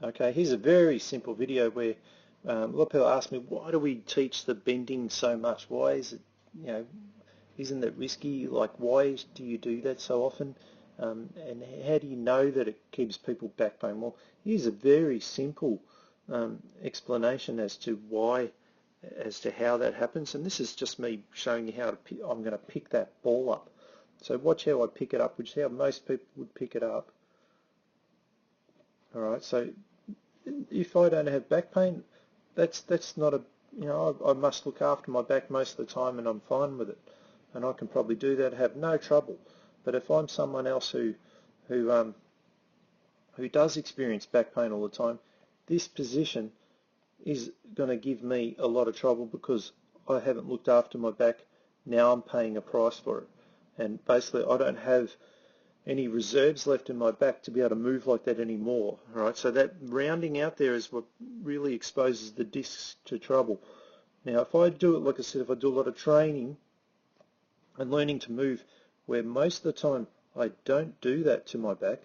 Okay, here's a very simple video where a lot of people ask me, why do we teach the bending so much? Why is it, isn't it risky? Like, why do you do that so often? And how do you know that it keeps people back pain? Well, here's a very simple explanation as to why, as to how that happens. And this is just me showing you how I'm going to pick that ball up. So watch how I pick it up, which is how most people would pick it up. All right, so if I don't have back pain, that's not a, I must look after my back most of the time and I'm fine with it. And I can probably do that, have no trouble. But if I'm someone else who does experience back pain all the time, this position is going to give me a lot of trouble because I haven't looked after my back. Now I'm paying a price for it. And basically I don't have any reserves left in my back to be able to move like that anymore. All right, so that rounding out there is what really exposes the discs to trouble. Now, if I do it, like I said, if I do a lot of training and learning to move, where most of the time I don't do that to my back,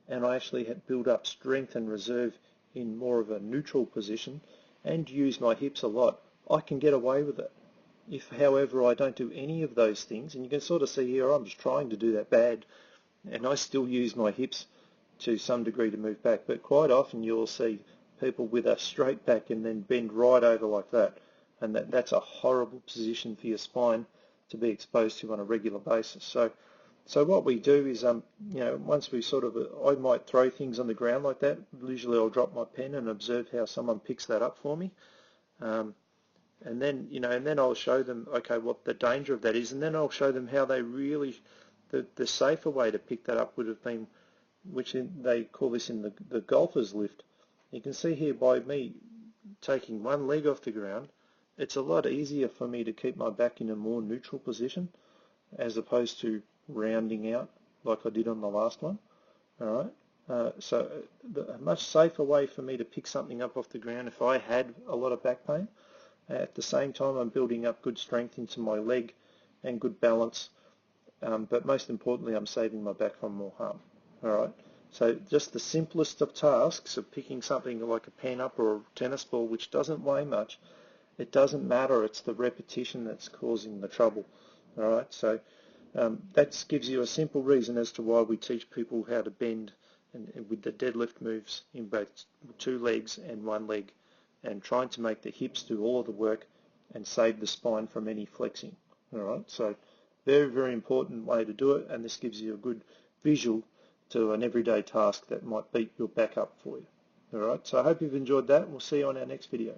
and I actually build up strength and reserve in more of a neutral position and use my hips a lot, I can get away with it. If, however, I don't do any of those things, and you can sort of see here, I'm just trying to do that bad, and I still use my hips to some degree to move back, but quite often you'll see people with a straight back and then bend right over like that, and that's a horrible position for your spine to be exposed to on a regular basis. So what we do is, once we sort of, I might throw things on the ground like that. Usually I'll drop my pen and observe how someone picks that up for me. And then I'll show them, okay, what the danger of that is, and then I'll show them how they really, the safer way to pick that up would have been, which they call this in the golfer's lift. You can see here by me taking one leg off the ground, it's a lot easier for me to keep my back in a more neutral position as opposed to rounding out like I did on the last one. All right. So a much safer way for me to pick something up off the ground if I had a lot of back pain. At the same time, I'm building up good strength into my leg and good balance. But most importantly, I'm saving my back from more harm. All right. So just the simplest of tasks of picking something like a pen up or a tennis ball, which doesn't weigh much, it doesn't matter. It's the repetition that's causing the trouble. All right. So that gives you a simple reason as to why we teach people how to bend and with the deadlift moves in both two legs and one leg, and trying to make the hips do all of the work and save the spine from any flexing. All right. So very, very important way to do it, and this gives you a good visual to an everyday task that might beat your back up for you. All right, so I hope you've enjoyed that. We'll see you on our next video.